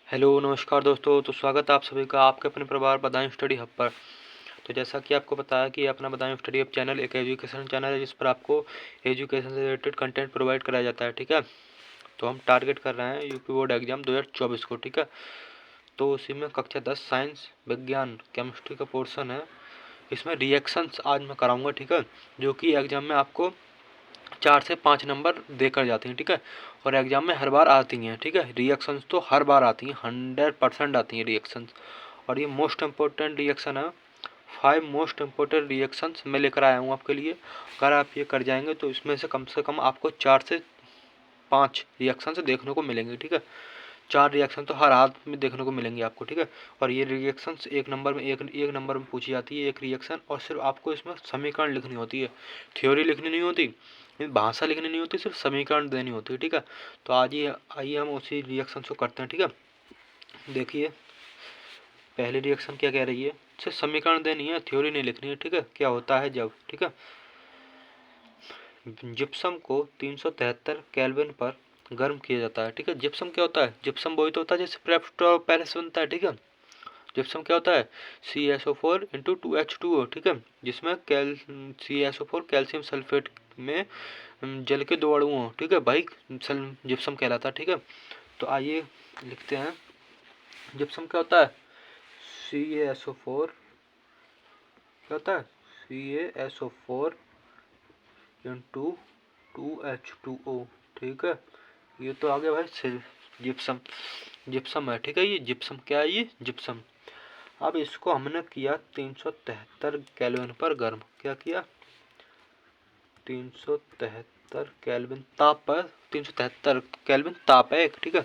Hello नमस्कार दोस्तों। तो स्वागत है आप सभी का आपके अपने परिवार बदायूं स्टडी हब पर। तो जैसा कि आपको पता है कि अपना बदायूं स्टडी हब चैनल एक एजुकेशन चैनल है जिस पर आपको एजुकेशन से रिलेटेड कंटेंट प्रोवाइड कराया जाता है। ठीक है, तो हम टारगेट कर रहे हैं यूपी बोर्ड एग्जाम 2024 को। ठीक है, तो उसी में कक्षा 10 साइंस विज्ञान केमिस्ट्री का पोर्सन है। इसमें रिएक्शंस आज मैं कराऊंगा। ठीक है, जो कि एग्जाम में आपको 4 से 5 नंबर देकर जाती हैं। ठीक है, और एग्जाम में हर बार आती हैं। ठीक है, रिएक्शंस तो हर बार आती हैं, 100% आती हैं रिएक्शंस। और ये मोस्ट इम्पोर्टेंट रिएक्शन है। 5 मोस्ट इम्पोर्टेंट रिएक्शंस मैं लेकर आया हूँ आपके लिए। अगर आप ये कर जाएंगे तो इसमें से कम आपको 4 से 5 रिएक्शंस देखने को मिलेंगे। ठीक है, 4 रिएक्शन तो हर हाथ में देखने को मिलेंगे आपको। ठीक है, और ये रिएक्शंस एक नंबर में एक नंबर में पूछी जाती है एक रिएक्शन। और सिर्फ आपको इसमें समीकरण लिखनी होती है, थ्योरी लिखनी नहीं होती, भाषा लिखनी नहीं होती, सिर्फ समीकरण देनी होती है। ठीक है, तो आज ये आइए हम उसी रिएक्शन को करते हैं। ठीक है, देखिए पहली रिएक्शन क्या कह रही है, सिर्फ समीकरण देनी है, थ्योरी नहीं लिखनी है। ठीक है, क्या होता है जब, ठीक है, जिप्सम को 373 केल्विन पर गर्म किया जाता है। ठीक है, जिप्सम क्या होता है, जिप्सम वही तो होता है जैसे प्रेस्टो और पेरिस बनता है। ठीक है, जिप्सम क्या होता है, CSO4 इंटू 2H2O। ठीक है, जिसमें CSO4 कैल्शियम सल्फेट में जल के दो अणु हों। ठीक है भाई, जिप्सम कहलाता है। ठीक है, तो आइए लिखते हैं, जिप्सम क्या होता है, CaSO4 क्या होता है, CaSO4 इंटू 2H2O। ठीक है, ये तो आ गया भाई जिप्सम, जिप्सम है। ठीक है, ये जिप्सम क्या है, ये जिप्सम। अब इसको हमने किया 373 केल्विन पर गर्म। क्या किया, 373 केल्विन ताप पर, 373 केल्विन ताप है एक। ठीक है,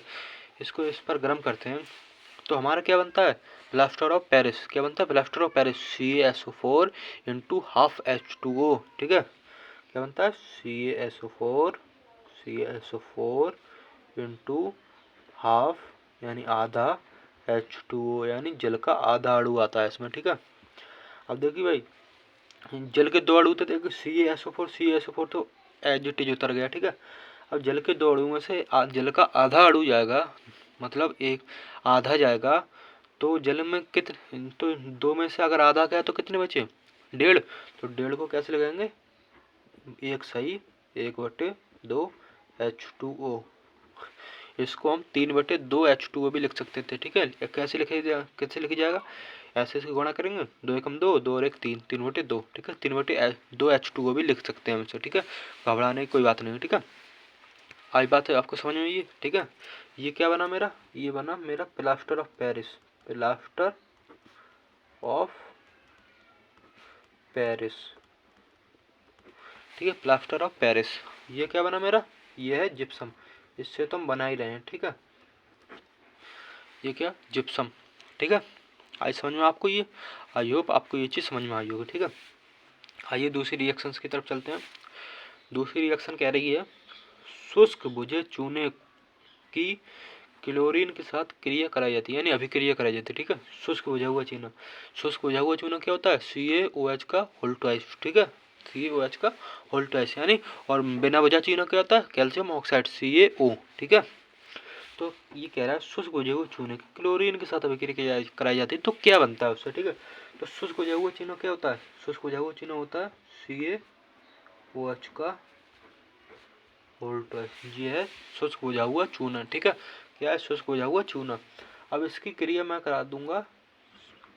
इसको इस पर गर्म करते हैं तो हमारा क्या बनता है, प्लास्टर ऑफ पेरिस। क्या बनता है, plaster of Paris, CaSO4 into half H2O। ठीक है, क्या बनता है, CaSO4 इंटू हाफ यानी आधा, H2O यानी जल का आधा अणु आता है इसमें। ठीक है, अब देखिए भाई, जल के दो अणु थे, देखो CaSO4 तो एज इट इज उतर गया। ठीक है, अब जल के दो अणु में से जल का आधा अणु जाएगा, मतलब एक आधा जाएगा, तो जल में कितने, तो दो में से अगर आधा गया तो कितने बचे, 1.5। तो 1.5 को कैसे लगाएंगे, एक सही 1/2 H2O। इसको हम 3/2 H2O भी लिख सकते थे। ठीक है, कैसे लिखा जाएगा, ऐसे से गुणा करेंगे, 2 एकम 2, 2 और 1 3, 3/2। ठीक है, 3/2 H2O भी लिख सकते हैं हम इसे। ठीक है, घबराने की कोई बात नहीं। ठीक है, आई बात है आपको समझ में ये। ठीक है, ये क्या बना मेरा, ये बना मेरा plaster of Paris, plaster of Paris. ठीक है, प्लास्टर ऑफ पेरिस। ये क्या बना मेरा, ये है जिप्सम, इससे तो हम बना ही रहे हैं। ठीक है, ये क्या, जिप्सम। ठीक है, आई समझ में आपको ये, आई होप आपको ये चीज़ समझ में आई होगी। ठीक है, आइए दूसरी रिएक्शंस की तरफ चलते हैं। दूसरी रिएक्शन कह रही है, शुष्क बुझे चूने की क्लोरीन के साथ क्रिया कराई जाती है, यानी अभिक्रिया कराई जाती है। ठीक है, शुष्क बुझा हुआ चूना, शुष्क बुझा हुआ चूना क्या होता है, CaOH का होल ट्वाइस। ठीक है, CaOH का होल ट्वाइस यानी, और बिना बुझा चूना क्या होता है, कैल्शियम ऑक्साइड CaO। ठीक है, तो ये कह रहा है शुष्क बुझे हुए चूने की क्लोरीन के साथ अभिक्रिया कराई जाती है तो क्या बनता है उससे। ठीक है, तो शुष्क बुझा हुआ चूना क्या होता है, शुष्क बुझा हुआ चूना होता है CaOH का होल ट्वाइस, ये है शुष्क बुझा हुआ चूना। ठीक है, क्या है, शुष्क बुझा हुआ चूना। अब इसकी क्रिया मैं करा दूंगा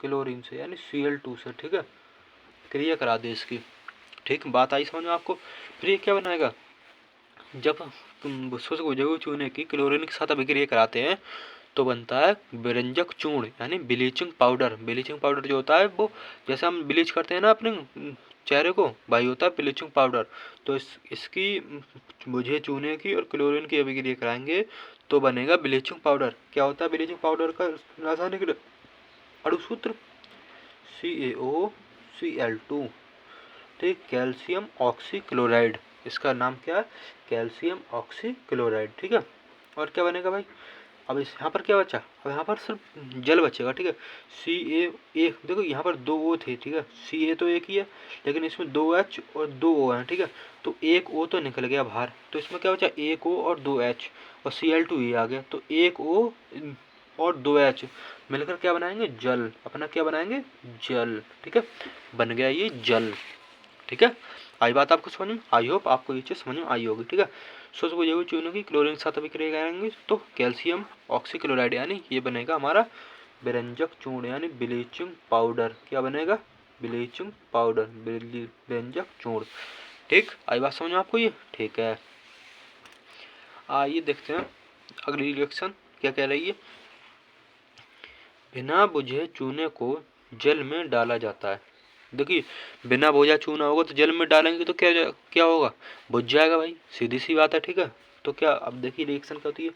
क्लोरीन से यानी Cl2 से। ठीक है, क्रिया करा दे इसकी। ठीक, बात आई समझ में आपको। फिर ये क्या बनाएगा, जब तुम शुष्क बुझे हुए चूने की क्लोरीन के साथ अभिक्रिया कराते हैं तो बनता है विरंजक चूर्ण यानी ब्लीचिंग पाउडर। ब्लीचिंग पाउडर जो होता है वो, जैसे हम ब्लीच करते हैं ना अपने चेहरे को, भाई होता है ब्लीचिंग पाउडर। तो इसकी बुझे चूने की और क्लोरीन की अभिक्रिया कराएंगे तो बनेगा ब्लीचिंग पाउडर। क्या होता है ब्लीचिंग पाउडर का रासायनिक अणुसूत्र, CaOCl2। ठीक, कैल्शियम ऑक्सीक्लोराइड, इसका नाम क्या है, कैल्शियम ऑक्सीक्लोराइड। ठीक है, और क्या बनेगा भाई, अब इस यहाँ पर क्या बचा, अब यहाँ पर सिर्फ जल बचेगा। ठीक है, Ca देखो यहाँ पर 2 O थे। ठीक है, Ca तो एक ही है, लेकिन इसमें 2H और 2 O हैं। ठीक है, तो एक O तो निकल गया बाहर, तो इसमें क्या बचा, एक O और 2H, और Cl2 ही आ गया, तो एक O और 2H मिलकर क्या बनाएंगे, जल। अपना क्या बनाएंगे, जल। ठीक है, बन गया ये जल। ठीक है, आई बात आपको समझ में, आई होप आपको ये चीज़ समझ में आई होगी। ठीक है, शुष्क बुझे हुए चूने की क्लोरीन के साथ अभिक्रिया करेंगे तो कैल्शियम ऑक्सीक्लोराइड यानी ये बनेगा हमारा व्यंजक चूर्ण यानी ब्लीचिंग पाउडर। क्या बनेगा, ब्लीचिंग पाउडर, व्यंजक चूर्ण। ठीक, आई बात समझ में आपको ये। ठीक है, आइए देखते हैं अगली रिएक्शन क्या कह रही है। बिना बुझे चूने को जल में डाला जाता है। देखिए, बिना बुझा चूना होगा तो जल में डालेंगे तो क्या होगा, बुझ जाएगा भाई, सीधी सी बात है। ठीक है, तो क्या, अब देखिए रिएक्शन क्या होती है।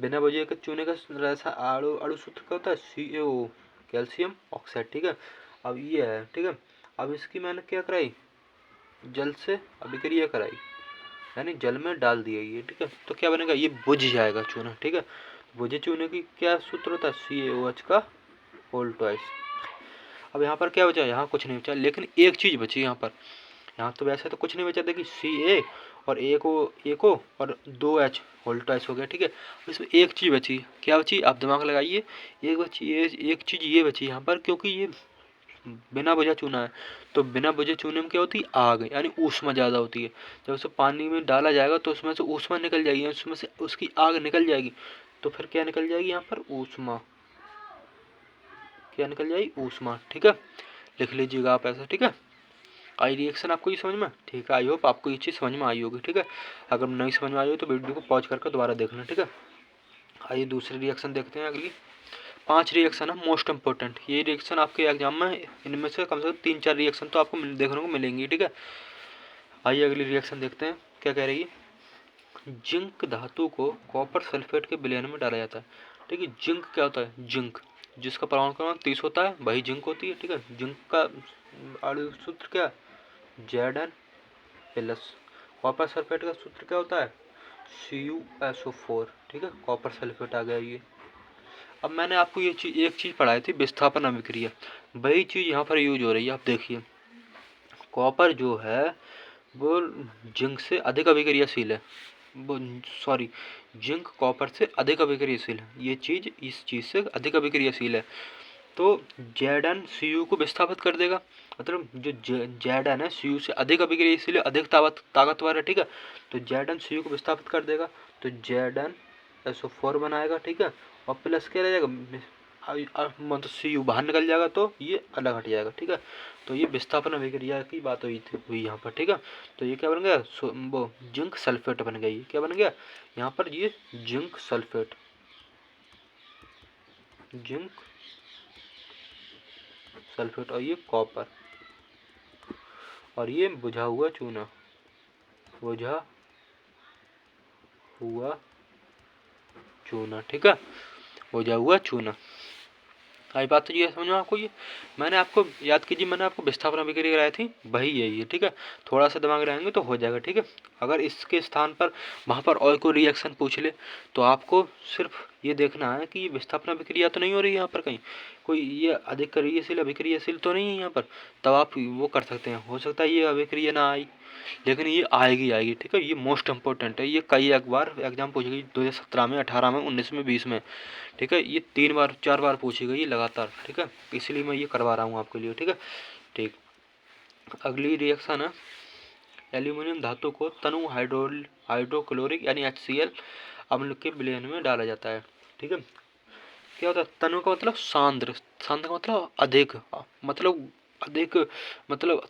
बिना बुझे के चूने का अणु सूत्र क्या होता है, CaO, कैल्शियम ऑक्साइड। ठीक है, अब ये है। ठीक है, अब इसकी मैंने क्या कराई, जल से अभिक्रिया कराई यानी जल में डाल दिया ये। ठीक है, तो क्या बनेगा, ये बुझ जाएगा चूना। ठीक है, बुझे चूने की क्या सूत्र होता है, CaOH का होल ट्वाइस। अब यहाँ पर क्या बचा, यहाँ कुछ नहीं बचा, लेकिन एक चीज़ बची यहाँ पर। यहाँ तो वैसे तो कुछ नहीं बचा, देखिए Ca और एक O और 2H होल ट्वाइस हो गया। ठीक है, इसमें एक चीज़ बची, क्या बची, आप दिमाग लगाइए। एक चीज़ ये बची यहाँ पर, क्योंकि ये बिना बुझा चूना है तो बिना बुझे चूने में क्या होती है, आग यानी ऊष्मा ज़्यादा होती है। जब उसे पानी में डाला जाएगा तो उसमें से ऊष्मा निकल जाएगी, उसमें से उसकी आग निकल जाएगी। तो फिर क्या निकल जाएगी यहाँ पर, ऊष्मा। क्या निकल जाएगी, ऊष्मा। ठीक है, लिख लीजिएगा आप ऐसा। ठीक है, आई रिएक्शन आपको ये समझ में। ठीक है, आई होप आपको ये चीज़ समझ में आई होगी। ठीक है, अगर नहीं समझ में आई हो तो वीडियो को पॉज करके दोबारा देखना। ठीक है, आइए दूसरी रिएक्शन देखते हैं। अगली 5 रिएक्शन है मोस्ट इंपॉर्टेंट। ये रिएक्शन आपके एग्जाम में, इनमें से कम 3-4 रिएक्शन तो आपको देखने को मिलेंगी। ठीक है, आइए अगली रिएक्शन देखते हैं क्या कह रही है। जिंक धातु को कॉपर सल्फेट के विलयन में डाला जाता है। ठीक है, जिंक क्या होता है, जिंक जिसका परमाणु क्रमांक 30 होता है वही जिंक होती है। ठीक है, जिंक का अणु सूत्र क्या, Zn+। कॉपर सल्फेट का सूत्र क्या होता है, CuSO4। ठीक है, कॉपर सल्फेट आ गया ये। अब मैंने आपको ये चीज़ एक चीज़ पढ़ाई थी, विस्थापन अभिक्रिया, वही चीज़ यहाँ पर यूज हो रही है। आप देखिए, कॉपर जो है वो जिंक से अधिक अभिक्रियाशील है, वो सॉरी, जिंक कॉपर से अधिक अभिक्रियाशील है, ये चीज़ इस चीज़ से अधिक अभिक्रियाशील है। तो Zn Cu को विस्थापित कर देगा, मतलब जो Zn है Cu से अधिक अभिक्रियाशील है, अधिक ताकतवर है। ठीक है, तो Zn Cu को विस्थापित कर देगा तो Zn SO4 बनाएगा। ठीक है, और प्लस क्या रह जाएगा, मतलब Cu बाहर निकल जाएगा तो ये अलग हट जाएगा। ठीक है, तो ये विस्थापन अभिक्रिया की बात हुई यहाँ पर। ठीक है, तो ये क्या बन गया, वो जिंक सल्फेट बन गया। ये क्या बन गया यहाँ पर, ये जिंक सल्फेट, जिंक सल्फेट, और ये कॉपर, और ये बुझा हुआ चूना, बुझा हुआ चूना। ठीक है, बुझा हुआ चूना। आई बात तो ये समझो आपको। ये मैंने आपको याद कीजिए, मैंने आपको विस्थापन अभिक्रिया कराई थी, वही यही है। ठीक है, थोड़ा सा दिमाग लगाएंगे तो हो जाएगा। ठीक है, अगर इसके स्थान पर वहाँ पर और कोई रिएक्शन पूछ ले तो आपको सिर्फ ये देखना है कि ये विस्थापन अभिक्रिया तो नहीं हो रही है यहाँ पर कहीं, कोई ये अधिक क्रियाशील अभिक्रियाशील तो नहीं है यहाँ पर, तब आप वो कर सकते हैं। हो सकता है ये अभिक्रिया ना आई, लेकिन ये आएगी। ठीक है, ये मोस्ट इंपॉर्टेंट है, ये कई एक बार एग्जाम पूछी गई, 2017 में, 18 में, 19 में, 20 में। ठीक है, ये 3-4 बार पूछी गई लगातार। ठीक है, इसलिए मैं ये करवा रहा हूँ आपके लिए। ठीक है, ठीक, अगली रिएक्शन है, एल्यूमिनियम धातु को तनु हाइड्रोक्लोरिक यानी HCl अम्ल के विलयन में डाला जाता है। ठीक है, क्या होता है, तनु का मतलब सांद्र, सांद्र का मतलब अधिक, मतलब अधिक, मतलब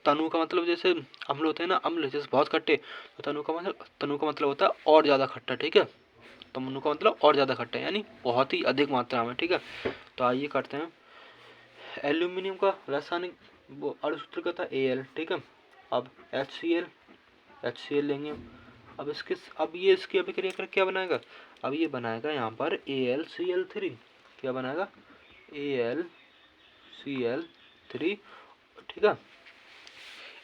तनु का मतलब जैसे अम्ल होते हैं ना, अम्ल जैसे बहुत खट्टे, तो तनु का मतलब होता है और ज़्यादा खट्टा। ठीक है, तनु का मतलब और ज़्यादा खट्टा यानी बहुत ही अधिक मात्रा में। ठीक है, तो आइए करते हैं। एल्यूमिनियम का रासायनिक वो अणु सूत्र का था Al। ठीक है, अब HCl लेंगे। अब ये इसकी अभिक्रिया कर क्या बनाएगा, अब ये बनाएगा यहाँ पर AlCl3। क्या बनाएगा, AlCl3। ठीक है,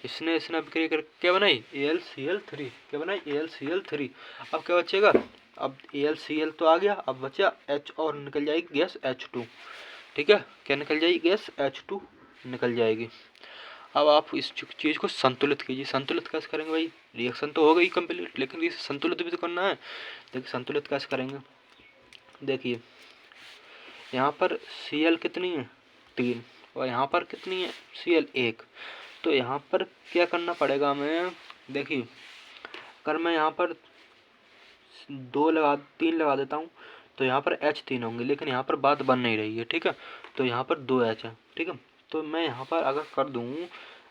इसने अभिक्रिया कर क्या बनाई, AlCl3। क्या बनाई, AlCl3। अब क्या बचेगा, अब AlCl तो आ गया, अब बचा H और निकल जाएगी गैस H2। ठीक है, क्या निकल जाएगी, गैस H2 निकल जाएगी। अब आप इस चीज़ को संतुलित कीजिए। संतुलित कैसे करेंगे भाई, रिएक्शन तो हो गई कंप्लीट, लेकिन इसे संतुलित भी तो करना है। देखिए संतुलित कैसे करेंगे, देखिए यहाँ पर Cl कितनी है 3 और यहाँ पर कितनी है Cl 1। तो यहाँ पर क्या करना पड़ेगा हमें, देखिए अगर मैं यहाँ पर 3 लगा देता हूँ तो यहाँ पर H3 होंगे, लेकिन यहाँ पर बात बन नहीं रही है, ठीक है। तो यहाँ पर 2 H है, ठीक है। तो मैं यहाँ पर अगर कर दूँ,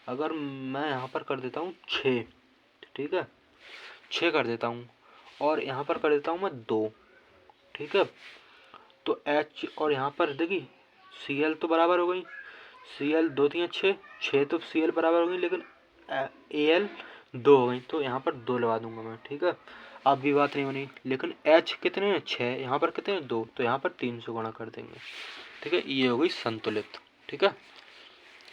अगर मैं यहाँ पर कर देता हूँ 6, ठीक है, 6 कर देता हूँ और यहाँ पर कर देता हूँ मैं 2, ठीक है। तो H और यहाँ पर देखिए Cl तो बराबर हो गई, Cl 2 3 6, 6 तो Cl बराबर हो गई, लेकिन Al 2 हो गई, तो यहाँ पर 2 लगा दूंगा मैं, ठीक है। अब भी बात नहीं बनी, लेकिन H कितने हैं 6, यहाँ पर कितने हैं 2, तो यहाँ पर 3 से गुणा कर देंगे, ठीक है। ये हो गई संतुलित, ठीक है।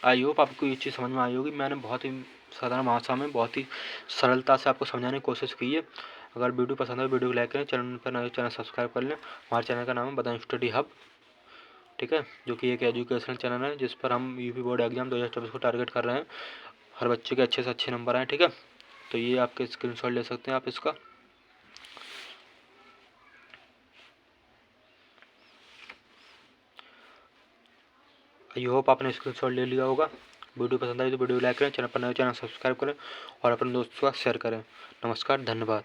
आई होप आपको ये चीज़ समझ में आई होगी। मैंने बहुत ही साधारण भाषा में बहुत ही सरलता से आपको समझाने की कोशिश की है। अगर वीडियो पसंद है वीडियो को लाइक करें, चैनल पर नए चैनल सब्सक्राइब कर लें। हमारे चैनल का नाम है बदायूं स्टडी हब, ठीक है, जो कि एक एजुकेशनल चैनल है जिस पर हम यूपी बोर्ड एग्जाम 2024 को टारगेट कर रहे हैं। हर बच्चे के अच्छे से अच्छे नंबर आए, ठीक है। तो ये आपके स्क्रीनशॉट ले सकते हैं आप इसका। आई होप आपने स्क्रीनशॉट ले लिया होगा। वीडियो पसंद आई तो वीडियो लाइक करें, चैनल पर नए चैनल सब्सक्राइब करें और अपने दोस्तों के साथ शेयर करें। नमस्कार, धन्यवाद।